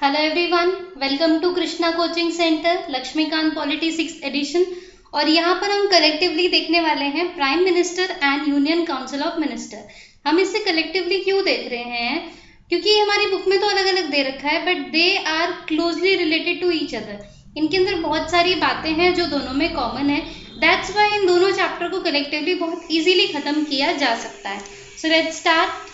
Hello everyone, welcome to Krishna coaching centre Laxmikanth polity 6th edition. और यहाँ पर हम कलेक्टिवली देखने वाले हैं prime minister and union council of minister. हम इसे कलेक्टिवली क्यों देख रहे हैं? क्योंकि हमारी बुक में तो अलग अलग दे रखा है, but they are closely related to each other. इनके अंदर बहुत सारी बातें हैं जो दोनों में कॉमन है। दैट्स वाई इन दोनों चैप्टर को कलेक्टिवली बहुत ईजिली खत्म किया जा सकता है। So let's start.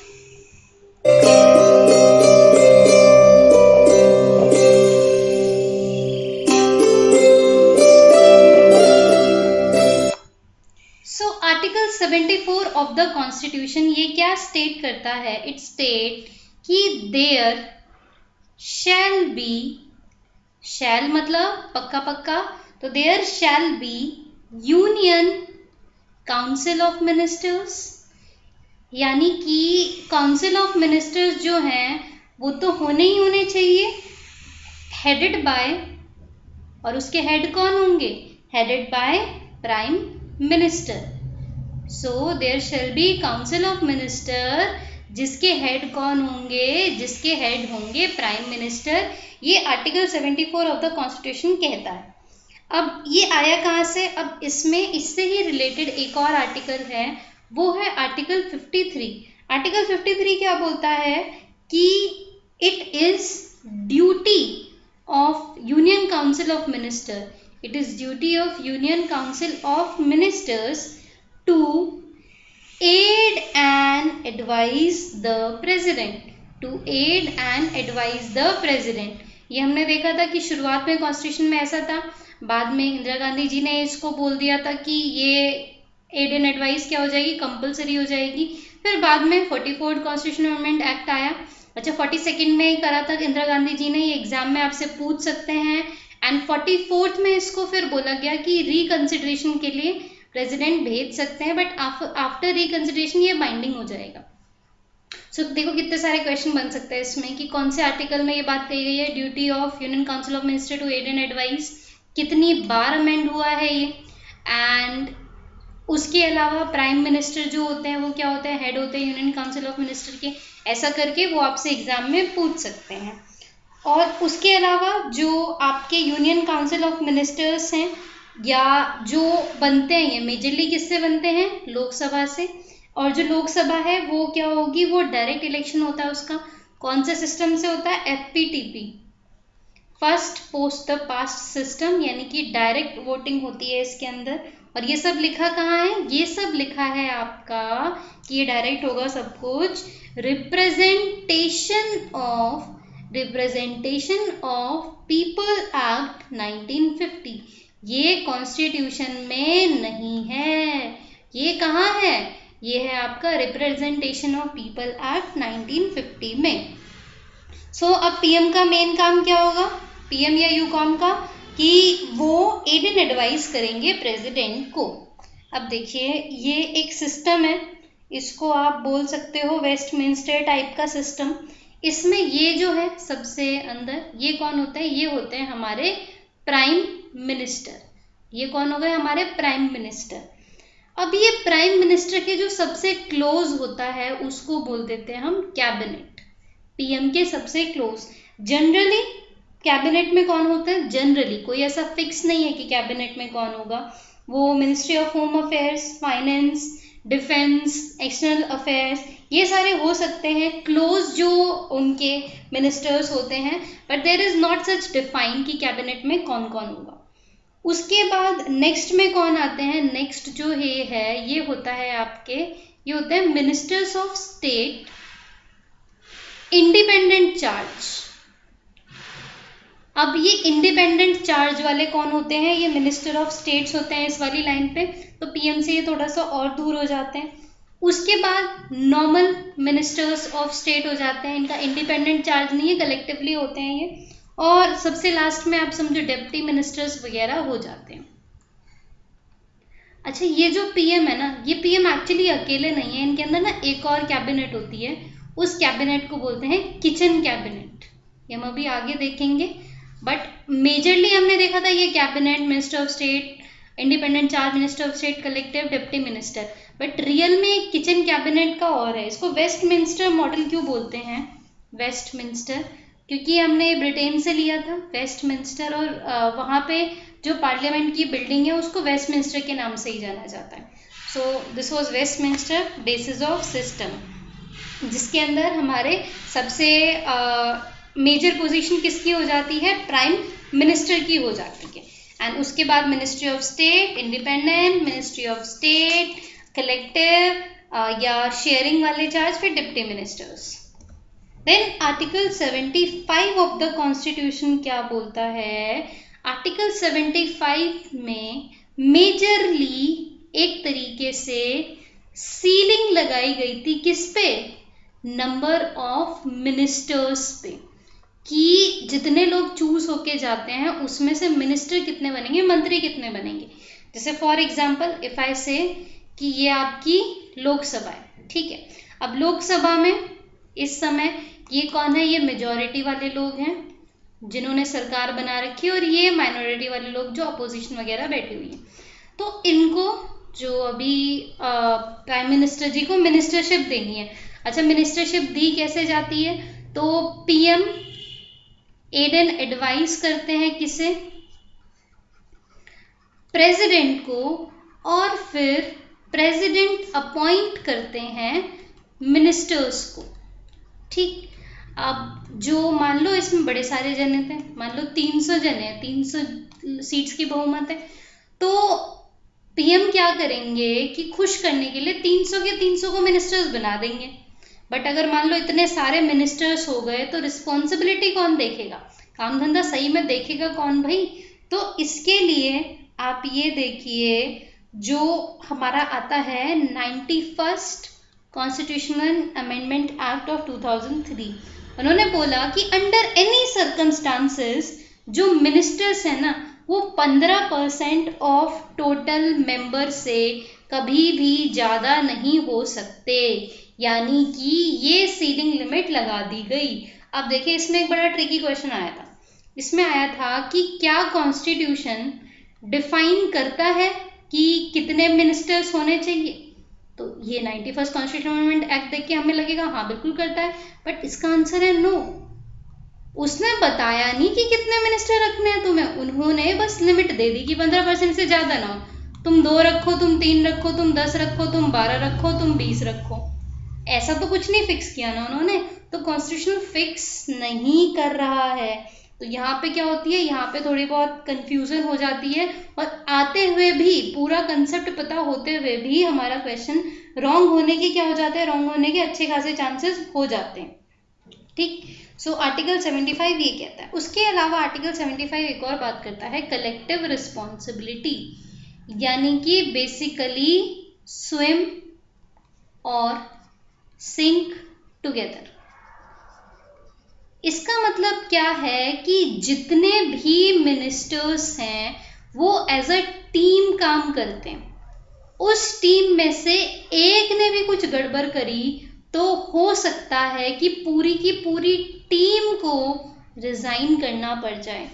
So article 74 of the constitution ये क्या स्टेट करता है? इट स्टेट कि देयर शैल बी, शैल मतलब पक्का पक्का, तो there shall be union council of ministers, यानी कि काउंसिल ऑफ मिनिस्टर्स जो हैं वो तो होने ही होने चाहिए, हेडेड बाय, और उसके हेड कौन होंगे? Headed by prime minister. So there shall be council of minister, जिसके हेड कौन होंगे? जिसके हेड होंगे प्राइम मिनिस्टर। ये आर्टिकल 74 ऑफ द कॉन्स्टिट्यूशन कहता है। अब ये आया कहाँ से? अब इसमें इससे ही रिलेटेड एक और आर्टिकल है, वो है आर्टिकल 53। आर्टिकल 53 क्या बोलता है कि it is duty of Union Council of Minister, it is duty of Union Council of Ministers to aid and advise the President, to aid and advise the President। ये हमने देखा था कि शुरुआत में कॉन्स्टिट्यूशन में ऐसा था, बाद में इंदिरा गांधी जी ने इसको बोल दिया था कि ये एड एंड एडवाइस क्या हो जाएगी? कंपलसरी हो जाएगी। फिर बाद में 44 कॉन्स्टिट्यूशन अमेंडमेंट एक्ट आया। अच्छा, 42nd में करा था इंदिरा गांधी जी ने, ये एग्जाम में आपसे पूछ सकते हैं। एंड 44th में इसको फिर बोला गया कि रिकंसिडरेशन के लिए प्रेसिडेंट भेज सकते हैं, बट आफ्टर रिकंसिडरेशन ये बाइंडिंग हो जाएगा। सो देखो कितने सारे क्वेश्चन बन सकते हैं इसमें कि कौन से आर्टिकल में ये बात कही गई है, duty of union council of minister to aid and advise, कितनी बार अमेंड हुआ है ये, एंड उसके अलावा प्राइम मिनिस्टर जो होते हैं वो क्या होते हैं? हेड होते हैं यूनियन काउंसिल ऑफ मिनिस्टर के। ऐसा करके वो आपसे एग्जाम में पूछ सकते हैं। और उसके अलावा जो आपके यूनियन काउंसिल ऑफ मिनिस्टर्स हैं या जो बनते हैं, ये मेजरली किससे बनते हैं? लोकसभा से। और जो लोकसभा है वो क्या होगी? वो डायरेक्ट इलेक्शन होता है उसका। कौन से सिस्टम से होता है? FPTP, first post the past system, यानी कि डायरेक्ट वोटिंग होती है इसके अंदर। और ये सब लिखा कहाँ है? ये सब लिखा है आपका कि ये डायरेक्ट होगा सब कुछ। रिप्रेजेंटेशन ऑफ पीपल एक्ट 1950, ये कॉन्स्टिट्यूशन में नहीं है। ये कहाँ है? ये है आपका रिप्रेजेंटेशन ऑफ पीपल एक्ट 1950 में। सो अब पीएम का मेन काम क्या होगा? पीएम या यूकॉम का, कि वो एड एंड एडवाइस करेंगे प्रेसिडेंट को। अब देखिए ये एक सिस्टम है, इसको आप बोल सकते हो वेस्टमिंस्टर टाइप का सिस्टम। इसमें ये जो है सबसे अंदर, ये कौन होते हैं? ये होते हैं हमारे प्राइम मिनिस्टर। ये कौन हो गए? हमारे प्राइम मिनिस्टर। अब ये प्राइम मिनिस्टर के जो सबसे क्लोज होता है उसको बोल देते हैं हम कैबिनेट। पीएम के सबसे क्लोज। जनरली कैबिनेट में कौन होता है? जनरली कोई ऐसा फिक्स नहीं है कि कैबिनेट में कौन होगा। वो ministry of home affairs, finance, defence, external affairs, ये सारे हो सकते हैं क्लोज जो उनके मिनिस्टर्स होते हैं, but there is not such define कि कैबिनेट में कौन कौन होगा। उसके बाद नेक्स्ट में कौन आते हैं? नेक्स्ट जो ये होता है आपके, ये होते हैं ministers of state independent charge. अब ये इंडिपेंडेंट चार्ज वाले कौन होते हैं? ये मिनिस्टर ऑफ स्टेट्स होते हैं इस वाली लाइन पे, तो पीएम से ये थोड़ा सा और दूर हो जाते हैं। उसके बाद नॉर्मल मिनिस्टर्स ऑफ स्टेट हो जाते हैं, इनका इंडिपेंडेंट चार्ज नहीं है, कलेक्टिवली होते हैं ये। और सबसे लास्ट में आप समझो डिप्टी मिनिस्टर्स वगैरह हो जाते हैं। अच्छा, ये जो पीएम है ना, ये पीएम एक्चुअली अकेले नहीं है, इनके अंदर ना एक और कैबिनेट होती है, उस कैबिनेट को बोलते हैं किचन कैबिनेट। ये हम अभी आगे देखेंगे, बट मेजरली हमने देखा था ये cabinet, minister of state, independent charge, minister of state, collective, deputy minister. But real में एक किचन कैबिनेट का और है। इसको वेस्टमिंस्टर मॉडल क्यों बोलते हैं? वेस्टमिंस्टर क्योंकि हमने ब्रिटेन से लिया था वेस्टमिंस्टर, और वहाँ पे जो पार्लियामेंट की बिल्डिंग है उसको वेस्टमिंस्टर के नाम से ही जाना जाता है। So this was Westminster basis of system, जिसके अंदर हमारे सबसे मेजर पोजीशन किसकी हो जाती है, प्राइम मिनिस्टर की हो जाती है। एंड उसके बाद ministry of state, independent ministry of state, collective या शेयरिंग वाले चार्ज, फिर deputy ministers. Then article 75 of the constitution क्या बोलता है, आर्टिकल 75 में मेजरली एक तरीके से सीलिंग लगाई गई थी किस पे, नंबर ऑफ मिनिस्टर्स पे, कि जितने लोग चूज होके जाते हैं उसमें से मिनिस्टर कितने बनेंगे, मंत्री कितने बनेंगे। जैसे फॉर एग्जांपल इफ आई से कि ये आपकी लोकसभा है, ठीक है। अब लोकसभा में इस समय ये कौन है, ये मेजॉरिटी वाले लोग हैं जिन्होंने सरकार बना रखी है, और ये माइनॉरिटी वाले लोग जो अपोजिशन वगैरह बैठी हुई है। तो इनको जो अभी प्राइम मिनिस्टर जी को मिनिस्टरशिप देनी है। अच्छा, मिनिस्टरशिप दी कैसे जाती है, तो पीएम एड एंड एडवाइस करते हैं किसे, प्रेसिडेंट को, और फिर प्रेसिडेंट अपॉइंट करते हैं मिनिस्टर्स को, ठीक। अब जो मान लो इसमें बड़े सारे जने थे, मान लो 300 जने, 300 सीट्स की बहुमत है, तो पीएम क्या करेंगे कि खुश करने के लिए 300 के 300 को मिनिस्टर्स बना देंगे। बट अगर मान लो इतने सारे मिनिस्टर्स हो गए तो रिस्पॉन्सिबिलिटी कौन देखेगा, काम धंधा सही में देखेगा कौन भाई। तो इसके लिए आप ये देखिए जो हमारा आता है 91st constitutional amendment act of 2003, उन्होंने बोला कि अंडर एनी सर्कमस्टांसेस जो मिनिस्टर्स है ना वो 15% ऑफ टोटल मेंबर से कभी भी ज़्यादा नहीं हो सकते, यानी कि ये सीलिंग लिमिट लगा दी गई। अब देखिए इसमें एक बड़ा ट्रिकी क्वेश्चन आया था, इसमें आया था कि क्या कॉन्स्टिट्यूशन डिफाइन करता है कि कितने मिनिस्टर्स होने चाहिए। तो ये 91st कॉन्स्टिट्यूशनल अमेंडमेंट एक्ट देख के हमें लगेगा हाँ बिल्कुल करता है, बट इसका आंसर है नो। उसने बताया नहीं कि कितने मिनिस्टर रखने हैं तुम्हें, उन्होंने बस लिमिट दे दी कि 15% से ज़्यादा ना हो, तुम 2 रखो, तुम 3 रखो, तुम 10 रखो, तुम 12 रखो, तुम 20 रखो, ऐसा तो कुछ नहीं फिक्स किया ना उन्होंने। तो कॉन्स्टिट्यूशन फिक्स नहीं कर रहा है। तो यहाँ पे क्या होती है, यहाँ पे थोड़ी बहुत कंफ्यूजन हो जाती है, और आते हुए भी पूरा कंसेप्ट पता होते हुए भी हमारा क्वेश्चन रॉन्ग होने के क्या हो जाते हैं, रॉन्ग होने के अच्छे खासे चांसेस हो जाते हैं, ठीक। सो आर्टिकल 75 ये कहता है। उसके अलावा आर्टिकल 75 एक और बात करता है कलेक्टिव रिस्पॉन्सिबिलिटी, यानी कि बेसिकली स्विम और सिंक टुगेदर। इसका मतलब क्या है कि जितने भी मिनिस्टर्स हैं वो एज अ टीम काम करते हैं, उस टीम में से एक ने भी कुछ गड़बड़ करी तो हो सकता है कि पूरी की पूरी टीम को रिजाइन करना पड़ जाए।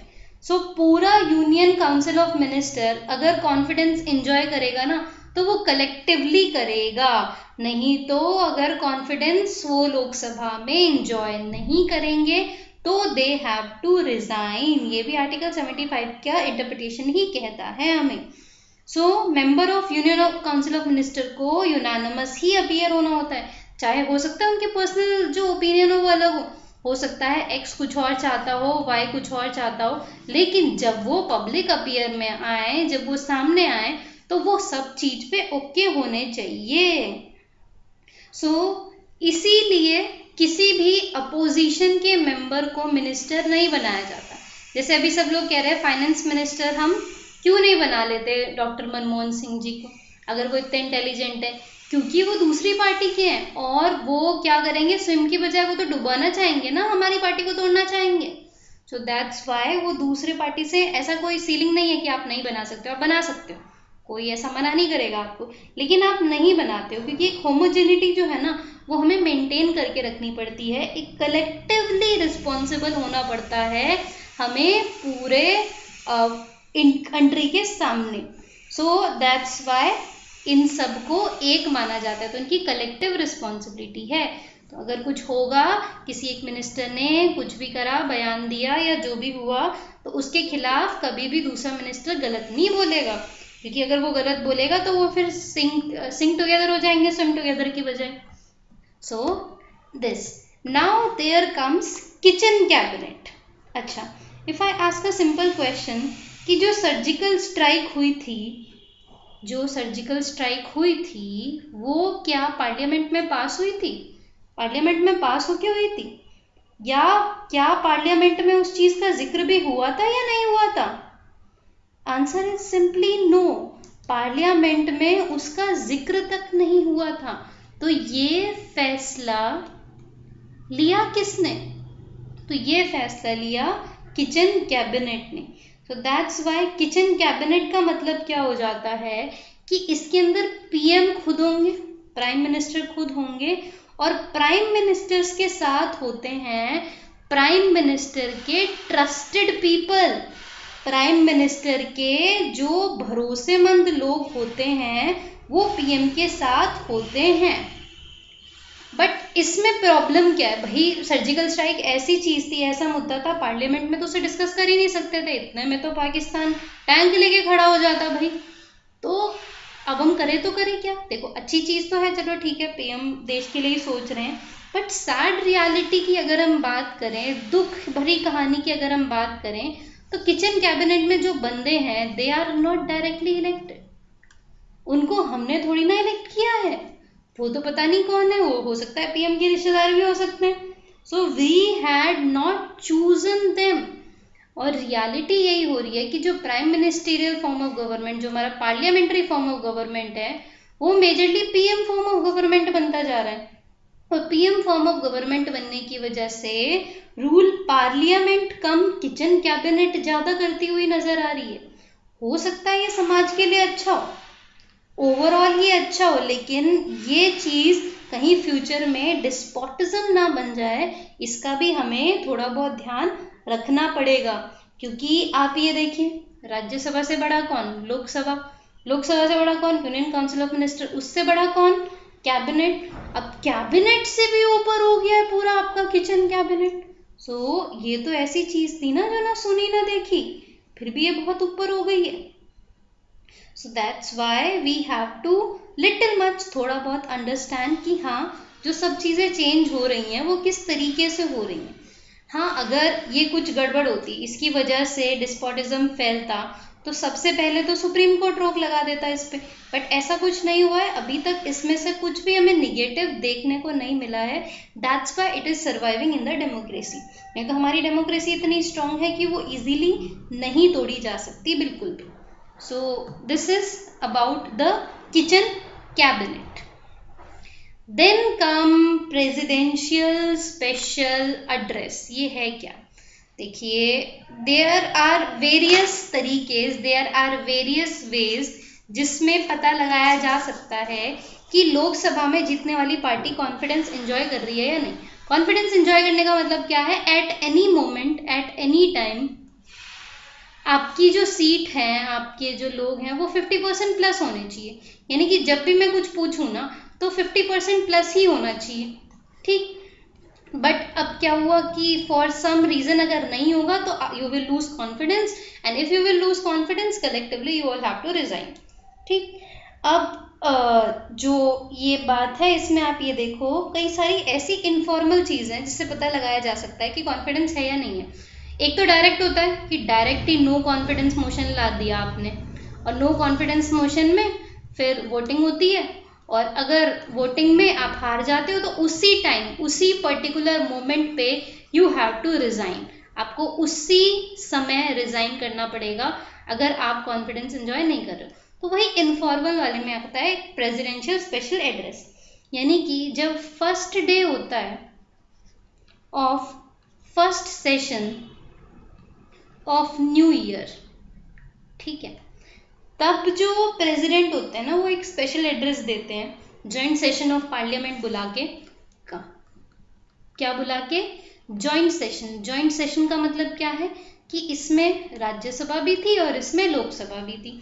सो पूरा यूनियन काउंसिल ऑफ मिनिस्टर अगर कॉन्फिडेंस एंजॉय करेगा ना तो वो कलेक्टिवली करेगा, नहीं तो अगर कॉन्फिडेंस वो लोकसभा में एंजॉय नहीं करेंगे तो दे हैव टू रिजाइन। ये भी आर्टिकल 75 का इंटरप्रिटेशन ही कहता है हमें। So member of union council of minister को यूनानिमस ही अपीयर होना होता है, चाहे हो सकता है उनके पर्सनल जो ओपिनियन हो वो अलग हो सकता है एक्स कुछ और चाहता हो, वाई कुछ और चाहता हो, लेकिन जब वो पब्लिक अपीयर में आए, जब वो सामने आए तो वो सब चीज पे ओके होने चाहिए। सो इसीलिए किसी भी अपोजिशन के मेंबर को मिनिस्टर नहीं बनाया जाता। जैसे अभी सब लोग कह रहे हैं फाइनेंस मिनिस्टर हम क्यों नहीं बना लेते डॉक्टर मनमोहन सिंह जी को, अगर वो इतने इंटेलिजेंट है, क्योंकि वो दूसरी पार्टी के हैं और वो क्या करेंगे, स्विम की बजाय वो तो डुबाना चाहेंगे ना, हमारी पार्टी को तोड़ना चाहेंगे। सो दैट्स वाई वो दूसरी पार्टी से, ऐसा कोई सीलिंग नहीं है कि आप नहीं बना सकते हो, आप बना सकते हो, कोई ऐसा मना नहीं करेगा आपको, लेकिन आप नहीं बनाते हो क्योंकि एक होमोजेनिटी जो है ना वो हमें मेंटेन करके रखनी पड़ती है, एक कलेक्टिवली रिस्पॉन्सिबल होना पड़ता है हमें पूरे कंट्री के सामने। सो दैट्स वाई इन सबको एक माना जाता है, तो इनकी कलेक्टिव रिस्पॉन्सिबिलिटी है। तो अगर कुछ होगा, किसी एक मिनिस्टर ने कुछ भी करा, बयान दिया या जो भी हुआ, तो उसके खिलाफ कभी भी दूसरा मिनिस्टर गलत नहीं बोलेगा, क्योंकि अगर वो गलत बोलेगा तो वो फिर सिंक टुगेदर हो जाएंगे स्विम टुगेदर की बजाय। So this now there comes kitchen cabinet. अच्छा, if I ask a simple question कि जो सर्जिकल स्ट्राइक हुई थी वो क्या पार्लियामेंट में पास हुई थी? पार्लियामेंट में पास होके हुई थी, या क्या पार्लियामेंट में उस चीज का जिक्र भी हुआ था या नहीं हुआ था? Answer is simply no, parliament में उसका जिक्र तक नहीं हुआ था। तो ये फैसला लिया किसने? तो ये फैसला लिया किचन कैबिनेट ने। So that's why kitchen cabinet का मतलब क्या हो जाता है कि इसके अंदर पीएम खुद होंगे, प्राइम मिनिस्टर खुद होंगे, और प्राइम मिनिस्टर्स के साथ होते हैं प्राइम मिनिस्टर के ट्रस्टेड पीपल, प्राइम मिनिस्टर के जो भरोसेमंद लोग होते हैं वो पीएम के साथ होते हैं। बट इसमें प्रॉब्लम क्या है भाई? सर्जिकल स्ट्राइक ऐसी चीज थी, ऐसा मुद्दा था, पार्लियामेंट में तो उसे डिस्कस कर ही नहीं सकते थे, इतने में तो पाकिस्तान टैंक लेके खड़ा हो जाता भाई। तो अब हम करें तो करें क्या? देखो, अच्छी चीज तो है, चलो ठीक है, पीएम देश के लिए ही सोच रहे हैं, बट सैड रियलिटी की अगर हम बात करें, दुख भरी कहानी की अगर हम बात करें, तो किचन कैबिनेट में जो बंदे हैं they are not directly elected, उनको हमने थोड़ी ना इलेक्ट किया है, वो तो पता नहीं कौन है, वो हो सकता है पीएम के रिश्तेदार भी हो सकते हैं। So we had not chosen them. और रियलिटी यही हो रही है कि जो prime ministerial form of government, जो हमारा पार्लियामेंट्री फॉर्म ऑफ गवर्नमेंट है, वो majorly PM form of government बनता जा रहा है। और पीएम फॉर्म ऑफ गवर्नमेंट बनने की वजह से रूल पार्लियामेंट कम किचन कैबिनेट ज्यादा करती हुई नजर आ रही है। हो सकता है ये समाज के लिए अच्छा हो, ओवरऑल ये अच्छा हो, लेकिन ये चीज कहीं फ्यूचर में डिस्पोटिज्म ना बन जाए, इसका भी हमें थोड़ा बहुत ध्यान रखना पड़ेगा। क्योंकि आप ये देखिए, राज्यसभा से बड़ा कौन? लोकसभा। लोकसभा से बड़ा कौन? Union council of minister. उससे बड़ा कौन? कैबिनेट। अब कैबिनेट से भी ऊपर हो गया है पूरा आपका किचन कैबिनेट। सो ये तो ऐसी चीज थी ना जो ना सुनी ना देखी, फिर भी ये बहुत ऊपर हो गई है। So that's why we have to little much थोड़ा बहुत understand कि हाँ, जो सब चीज़ें चेंज हो रही हैं वो किस तरीके से हो रही हैं। हाँ, अगर ये कुछ गड़बड़ होती, इसकी वजह से डिस्पोटिज्म फैलता, तो सबसे पहले तो सुप्रीम कोर्ट रोक लगा देता इस पे, बट ऐसा कुछ नहीं हुआ है अभी तक, इसमें से कुछ भी हमें निगेटिव देखने को नहीं मिला है। That's why it is surviving in the democracy. नहीं तो हमारी डेमोक्रेसी इतनी स्ट्रांग है कि वो इजीली नहीं तोड़ी जा सकती बिल्कुल भी। So this is about the kitchen cabinet. Then come presidential special address. ये है क्या? देखिए, there are various तरीके, there are various ways जिसमें पता लगाया जा सकता है कि लोकसभा में जीतने वाली पार्टी कॉन्फिडेंस एंजॉय कर रही है या नहीं। कॉन्फिडेंस एंजॉय करने का मतलब क्या है? At any moment, at any time आपकी जो सीट है, आपके जो लोग हैं, वो 50% प्लस होने चाहिए। यानी कि जब भी मैं कुछ पूछूं ना, तो 50% प्लस ही होना चाहिए, ठीक। बट अब क्या हुआ कि फॉर सम रीजन अगर नहीं होगा तो you will lose confidence, and if you will lose confidence collectively you will have to resign, ठीक। अब जो ये बात है, इसमें आप ये देखो, कई सारी ऐसी इनफॉर्मल चीज़ें हैं जिससे पता लगाया जा सकता है कि कॉन्फिडेंस है या नहीं है। एक तो डायरेक्ट होता है कि डायरेक्ट ही नो कॉन्फिडेंस मोशन ला दिया आपने, और नो कॉन्फिडेंस मोशन में फिर वोटिंग होती है, और अगर वोटिंग में आप हार जाते हो तो उसी टाइम, उसी पर्टिकुलर मोमेंट पे यू हैव टू रिजाइन, आपको उसी समय रिजाइन करना पड़ेगा अगर आप कॉन्फिडेंस एंजॉय नहीं कर रहे हो। तो वही इनफॉर्मल वाले में आता है प्रेसिडेंशियल स्पेशल एड्रेस, यानी कि जब फर्स्ट डे होता है of first session of new year, ठीक है, तब जो प्रेसिडेंट होते हैं ना, वो एक स्पेशल एड्रेस देते हैं जॉइंट सेशन ऑफ पार्लियामेंट बुला के। क्या बुला के? Joint session. जॉइंट सेशन का मतलब क्या है कि इसमें राज्यसभा भी थी और इसमें लोकसभा भी थी।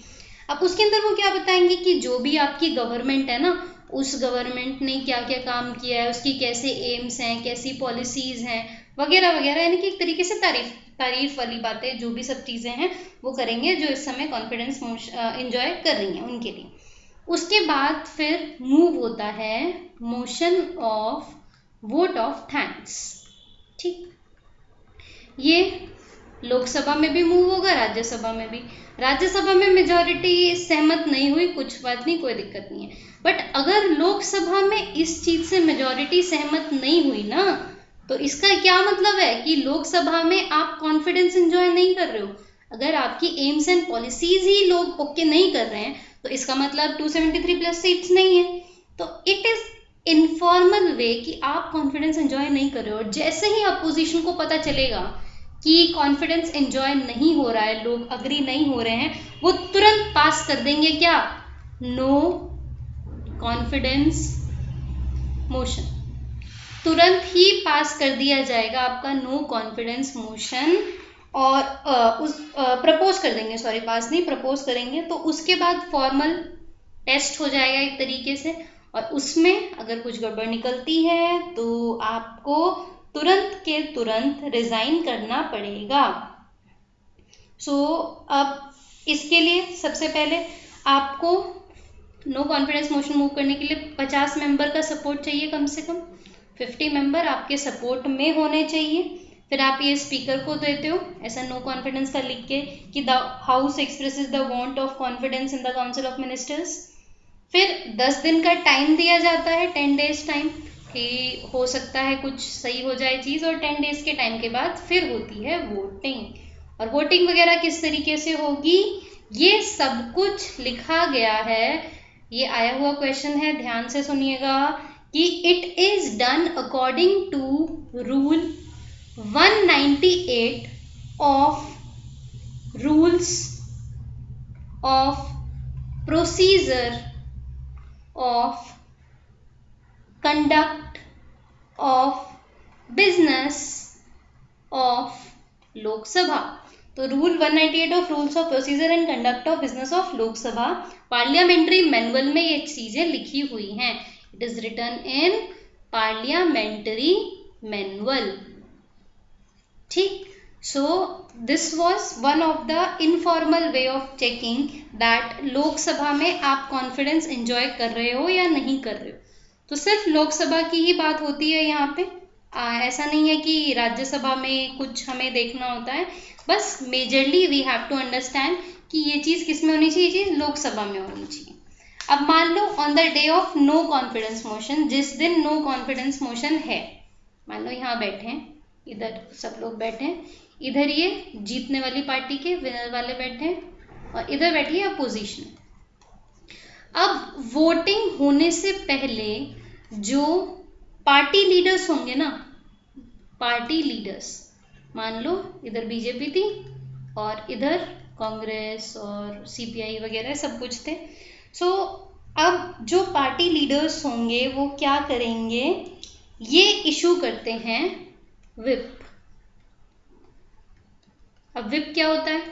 अब उसके अंदर वो क्या बताएंगे कि जो भी आपकी गवर्नमेंट है ना, उस गवर्नमेंट ने क्या क्या काम किया है, उसकी कैसे एम्स हैं, कैसी पॉलिसीज़ हैं वगैरह वगैरह, यानी कि एक तरीके से तारीफ वाली बातें, जो भी सब चीज़ें हैं वो करेंगे जो इस समय कॉन्फिडेंस इंजॉय कर रही हैं उनके लिए। उसके बाद फिर मूव होता है motion of vote of thanks. ठीक, ये लोकसभा में भी मूव होगा, राज्यसभा में भी। राज्यसभा में मेजॉरिटी सहमत नहीं हुई, कुछ बात नहीं, कोई दिक्कत नहीं है। बट अगर लोकसभा में इस चीज से मेजॉरिटी सहमत नहीं हुई ना, तो इसका क्या मतलब है कि लोकसभा में आप कॉन्फिडेंस एंजॉय नहीं कर रहे हो। अगर आपकी एम्स एंड पॉलिसीज ही लोग ओके नहीं कर रहे हैं, तो इसका मतलब 273 प्लस सीट्स नहीं है। तो इट इज इनफॉर्मल वे कि आप कॉन्फिडेंस एंजॉय नहीं कर रहे हो। और जैसे ही अपोजिशन को पता चलेगा कि कॉन्फिडेंस एंजॉय नहीं हो रहा है, लोग अग्री नहीं हो रहे हैं, वो तुरंत पास कर देंगे क्या, नो कॉन्फिडेंस मोशन। तुरंत ही पास कर दिया जाएगा आपका नो कॉन्फिडेंस मोशन, और प्रपोज कर देंगे, सॉरी पास नहीं, प्रपोज करेंगे। तो उसके बाद फॉर्मल टेस्ट हो जाएगा एक तरीके से, और उसमें अगर कुछ गड़बड़ निकलती है तो आपको तुरंत के तुरंत रिजाइन करना पड़ेगा। अब इसके लिए सबसे पहले आपको नो कॉन्फिडेंस मोशन मूव करने के लिए 50 मेंबर का सपोर्ट चाहिए, कम से कम 50 मेंबर आपके सपोर्ट में होने चाहिए। फिर आप ये स्पीकर को देते हो ऐसा नो कॉन्फिडेंस का लिख के कि the house expresses the want of confidence in the council of ministers. फिर 10 दिन का टाइम दिया जाता है, 10 डेज टाइम, कि हो सकता है कुछ सही हो जाए चीज़। और 10 डेज के टाइम के बाद फिर होती है वोटिंग। और वोटिंग वगैरह किस तरीके से होगी, ये सब कुछ लिखा गया है। ये आया हुआ क्वेश्चन है, ध्यान से सुनिएगा कि it is done according to rule 198 of rules of procedure of conduct of business of Lok Sabha. तो rule 198 of rules of procedure and conduct of business of Lok Sabha, parliamentary manual में ये चीजें लिखी हुई हैं। It is written in parliamentary manual. ठीक, so this was one of the informal way of checking that Lok Sabha में आप कॉन्फिडेंस एंजॉय कर रहे हो या नहीं कर रहे हो। तो सिर्फ लोकसभा की ही बात होती है यहाँ पे, ऐसा नहीं है कि राज्यसभा में कुछ हमें देखना होता है। बस majorly we have to understand कि ये चीज़ किस में होनी चाहिए, ये चीज़ लोकसभा में होनी चाहिए। अब मान लो on the day of no confidence motion, जिस दिन नो कॉन्फिडेंस मोशन है, मान लो यहाँ बैठे हैं, इधर सब लोग बैठे हैं, इधर ये जीतने वाली पार्टी के विनर वाले बैठे हैं, और इधर बैठी है अपोजिशन। अब वोटिंग होने से पहले जो पार्टी लीडर्स होंगे ना, पार्टी लीडर्स, मान लो इधर बीजेपी थी और इधर कांग्रेस और सीपीआई वगैरह सब कुछ थे। सो अब जो पार्टी लीडर्स होंगे वो क्या करेंगे, ये इशू करते हैं विप। अब विप क्या होता है,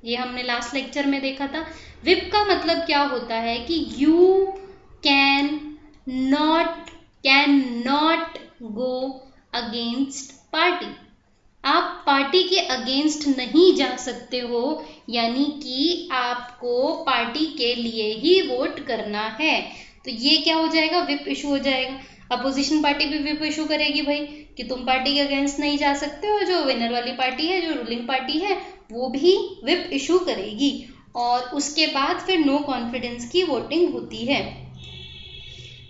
ये हमने लास्ट लेक्चर में देखा था। विप का मतलब क्या होता है कि you can not go against party. आप पार्टी के अगेंस्ट नहीं जा सकते हो, यानी कि आपको पार्टी के लिए ही वोट करना है। तो ये क्या हो जाएगा, विप इशू हो जाएगा। अपोजिशन पार्टी भी विप इशू करेगी भाई कि तुम पार्टी के अगेंस्ट नहीं जा सकते हो। जो विनर वाली पार्टी है, जो रूलिंग पार्टी है, वो भी विप इशू करेगी। और उसके बाद फिर नो कॉन्फिडेंस की वोटिंग होती है।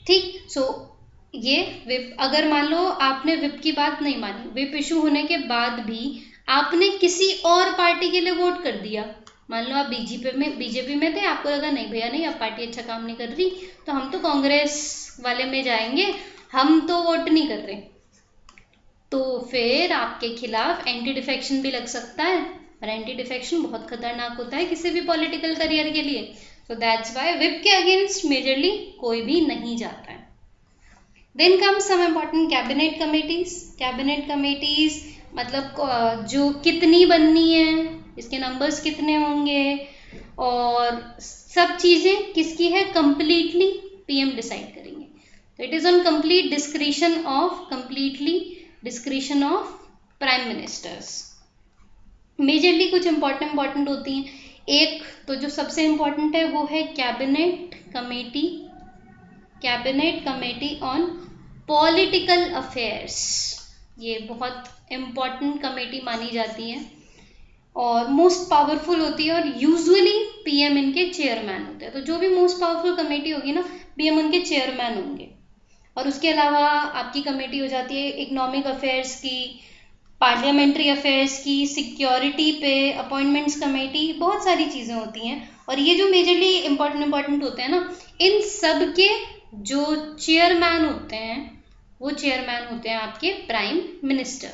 ठीक, सो ये विप, अगर मान लो आपने विप की बात नहीं मानी, विप इशू होने के बाद भी आपने किसी और पार्टी के लिए वोट कर दिया, मान लो आप बीजेपी में थे, आपको लगा नहीं भैया नहीं, अब पार्टी अच्छा काम नहीं कर रही, तो हम तो कांग्रेस वाले में जाएंगे, हम तो वोट नहीं कर रहे, तो फिर आपके खिलाफ एंटी डिफेक्शन भी लग सकता है। और एंटी डिफेक्शन बहुत खतरनाक होता है किसी भी पॉलिटिकल करियर के लिए। सो दैट्स वाई विप के अगेंस्ट मेजरली कोई भी नहीं जाता है। Then comes some important cabinet committees. Cabinet committees मतलब जो कितनी बननी है, इसके नंबर्स कितने होंगे, और सब चीज़ें किसकी है, कंप्लीटली पीएम डिसाइड करेगी। तो it is on completely discretion of prime ministers. Majorly कुछ इंपॉर्टेंट होती हैं। एक तो जो सबसे इंपॉर्टेंट है वो है cabinet committee on political affairs. ये बहुत इंपॉर्टेंट कमेटी मानी जाती है और मोस्ट पावरफुल होती है, और यूजुअली पीएम इनके चेयरमैन होते हैं। तो जो भी मोस्ट पावरफुल कमेटी होगी ना, पीएम उनके चेयरमैन होंगे। और उसके अलावा आपकी कमेटी हो जाती है इकोनॉमिक अफेयर्स की, पार्लियामेंट्री अफेयर्स की, सिक्योरिटी पे, अपॉइंटमेंट्स कमेटी, बहुत सारी चीज़ें होती हैं। और ये जो मेजरली इम्पॉर्टेंट होते हैं ना, इन सब के जो चेयरमैन होते हैं वो चेयरमैन होते हैं आपके प्राइम मिनिस्टर।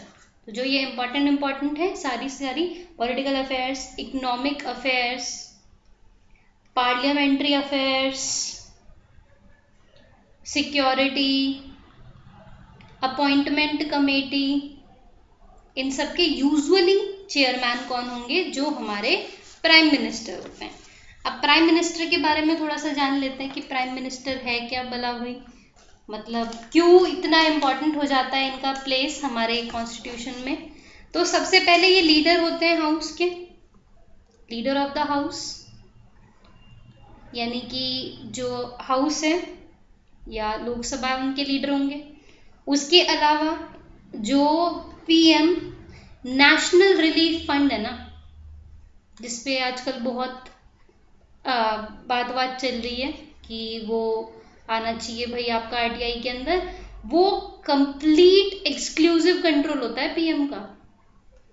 तो जो ये इम्पॉर्टेंट है सारी political affairs, economic affairs, parliamentary affairs, security, appointment committee, इन सब के यूजुअली चेयरमैन कौन होंगे? जो हमारे प्राइम मिनिस्टर होते हैं। अब प्राइम मिनिस्टर के बारे में थोड़ा सा जान लेते हैं कि प्राइम मिनिस्टर है क्या भला हुई, मतलब क्यों इतना इम्पोर्टेंट हो जाता है इनका प्लेस हमारे कॉन्स्टिट्यूशन में। तो सबसे पहले ये लीडर होते हैं हाउस के, लीडर ऑफ द हाउस, यानी कि जो हाउस है या लोकसभा उनके लीडर होंगे। उसके अलावा जो पीएम नेशनल रिलीफ फंड है ना, जिसपे आजकल बहुत बात चल रही है कि वो आना चाहिए भाई आपका आरटीआई के अंदर, वो कंप्लीट एक्सक्लूसिव कंट्रोल होता है पीएम का,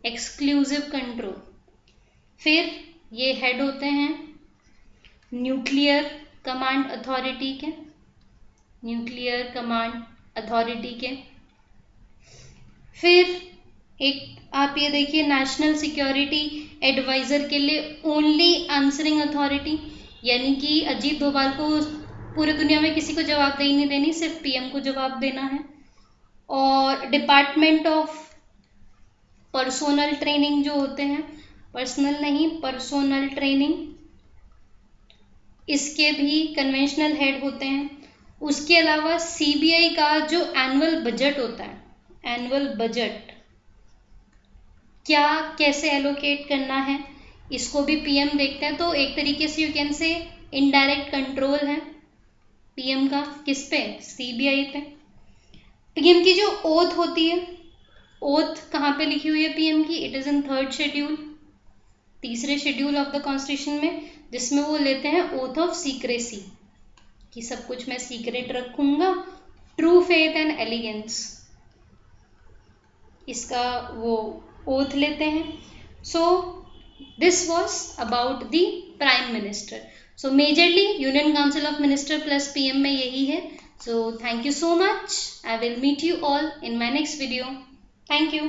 एक्सक्लूसिव कंट्रोल। फिर ये हेड होते हैं न्यूक्लियर कमांड अथॉरिटी के। फिर एक आप ये देखिए, नेशनल सिक्योरिटी एडवाइजर के लिए ओनली आंसरिंग अथॉरिटी, यानी कि अजीत डोभाल को पूरी दुनिया में किसी को जवाबदेही नहीं देनी, सिर्फ पीएम को जवाब देना है। और डिपार्टमेंट ऑफ पर्सोनल ट्रेनिंग जो होते हैं, पर्सनल नहीं पर्सोनल ट्रेनिंग, इसके भी कन्वेंशनल हेड होते हैं। उसके अलावा सीबीआई का जो एनुअल बजट होता है, एनुअल बजट क्या कैसे एलोकेट करना है, इसको भी पीएम देखते हैं। तो एक तरीके से you can say indirect control है पीएम का, किस पे? सीबीआई पे। पीएम की जो ओथ होती है, ओथ कहाँ पे लिखी हुई है पीएम की? It is in 3rd schedule, तीसरे शेड्यूल ऑफ द कॉन्स्टिट्यूशन में, जिसमें वो लेते हैं ओथ ऑफ सीक्रेसी, कि सब कुछ मैं सीक्रेट रखूंगा, ट्रू फेथ एंड एलिगेंस, इसका वो ओथ लेते हैं। So this was about the prime minister. So majorly union council of minister plus PM में यही है। So thank you so much, I will meet you all in my next video. Thank you.